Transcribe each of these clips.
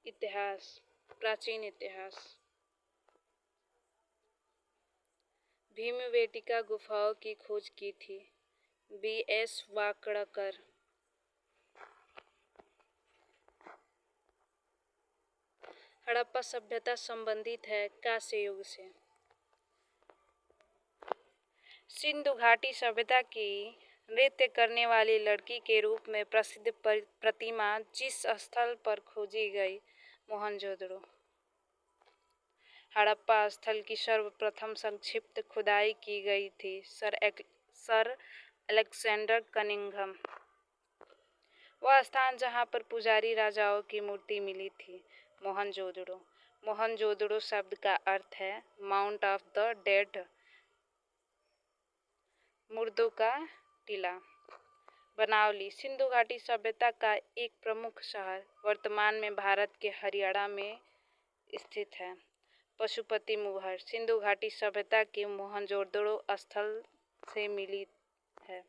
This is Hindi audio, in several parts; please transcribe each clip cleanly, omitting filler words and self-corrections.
इतिहास, प्राचीन इतिहास। भीमबेटका गुफाओं की खोज की थी B.S. वाकड़कर। हड़प्पा सभ्यता संबंधित है कांस्य युग से। सिंधु घाटी सभ्यता की नृत्य करने वाली लड़की के रूप में प्रसिद्ध प्रतिमा जिस स्थल पर खोजी गई, मोहनजोदड़ो। हड़प्पा स्थल की सर्वप्रथम संक्षिप्त खुदाई की गई थी सर अलेक्जेंडर कनिंघम। वह स्थान जहां पर पुजारी राजाओं की मूर्ति मिली थी, मोहनजोदड़ो। मोहनजोदड़ो शब्द का अर्थ है माउंट ऑफ द डेड, मुर्दों का टीला। बनावली, सिंधु घाटी सभ्यता का एक प्रमुख शहर वर्तमान में भारत के हरियाणा में स्थित है। पशुपति मुहर, सिंधु घाटी सभ्यता के मोहनजोदड़ो स्थल से मिली है।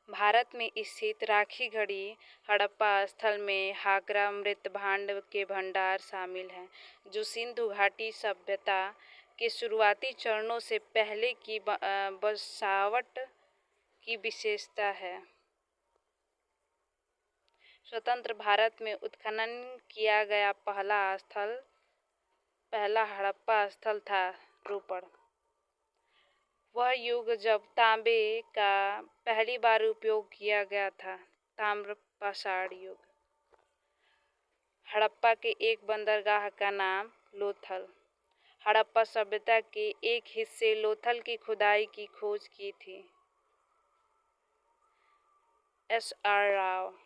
भारत में स्थित राखीगढ़ी हड़प्पा स्थल में हाकरा मृत भांड के भंडार शामिल हैं, जो सिंधु घाटी सभ्यता के शुरुआती चरणों से पहले की बसावट की विशेषता है। स्वतंत्र भारत में उत्खनन किया गया पहला हड़प्पा स्थल था रोपड़। वह युग जब तांबे का पहली बार उपयोग किया गया था, ताम्र पाषाण युग। हड़प्पा के एक बंदरगाह का नाम लोथल। हड़प्पा सभ्यता के एक हिस्से लोथल की खुदाई की खोज की थी S.R. राव।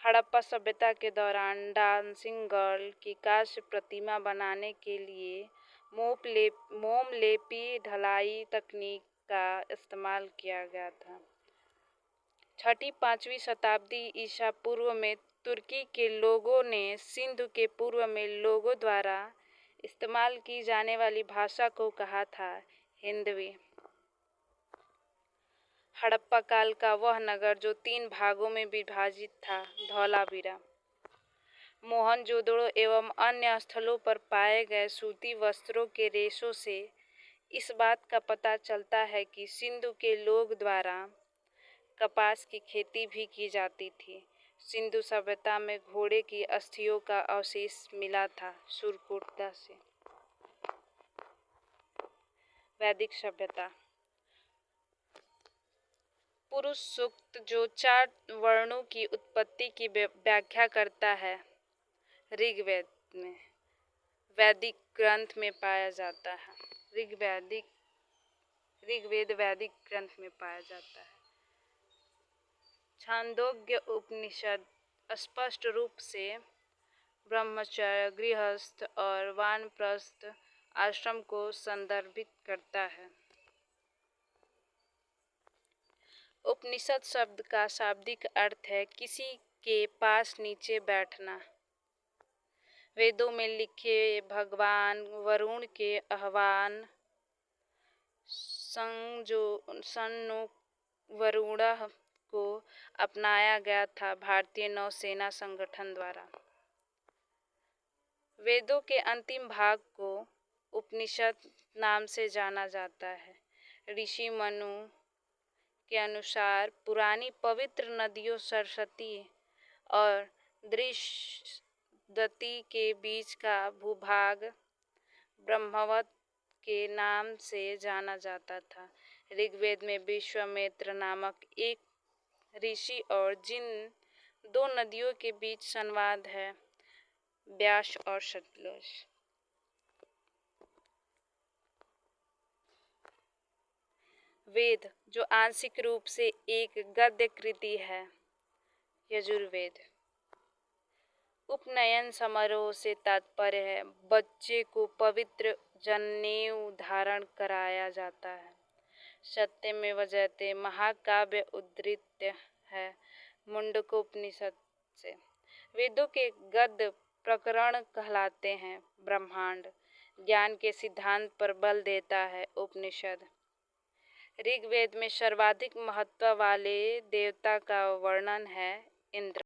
हड़प्पा सभ्यता के दौरान डांसिंग गर्ल की कांस्य प्रतिमा बनाने के लिए मोमलेपी ढलाई तकनीक का इस्तेमाल किया गया था। 6वीं-5वीं शताब्दी ईसा पूर्व में तुर्की के लोगों ने सिंधु के पूर्व में लोगों द्वारा इस्तेमाल की जाने वाली भाषा को कहा था हिंदवी। हड़प्पा काल का वह नगर जो 3 भागों में विभाजित था, धौलावीरा। मोहनजोदड़ो एवं अन्य स्थलों पर पाए गए सूती वस्त्रों के रेशों से इस बात का पता चलता है कि सिंधु के लोग द्वारा कपास की खेती भी की जाती थी। सिंधु सभ्यता में घोड़े की अस्थियों का अवशेष मिला था सुरकोटदा से। वैदिक सभ्यता। पुरुष सूक्त जो 4 वर्णों की उत्पत्ति की व्याख्या करता है, ऋग्वेद में वैदिक ग्रंथ में पाया जाता है। ऋग्वेद वैदिक ग्रंथ में पाया जाता है। छांदोग्य उपनिषद स्पष्ट रूप से ब्रह्मचर्य, गृहस्थ और वानप्रस्थ आश्रम को संदर्भित करता है। उपनिषद शब्द का शाब्दिक अर्थ है किसी के पास नीचे बैठना। वेदों में लिखे भगवान वरुण के आह्वान सन्नो वरुणः को अपनाया गया था भारतीय नौसेना संगठन द्वारा। वेदों के अंतिम भाग को उपनिषद नाम से जाना जाता है। ऋषि मनु के अनुसार पुरानी पवित्र नदियों सरस्वती और दृश्यदती के बीच का भूभाग ब्रह्मवत के नाम से जाना जाता था। ऋग्वेद में विश्वामित्र नामक एक ऋषि और जिन 2 नदियों के बीच संवाद है, व्यास और सतलज। वेद जो आंशिक रूप से एक गद्य कृति है, यजुर्वेद। उपनयन समारोह से तात्पर्य है बच्चे को पवित्र जनेऊ धारण कराया जाता है। सत्यमेव जयते महाकाव्य उद्धृत है मुंडकोपनिषद से। वेदों के गद्य प्रकरण कहलाते हैं ब्रह्मांड। ज्ञान के सिद्धांत पर बल देता है उपनिषद। ऋग्वेद में सर्वाधिक महत्व वाले देवता का वर्णन है इंद्र।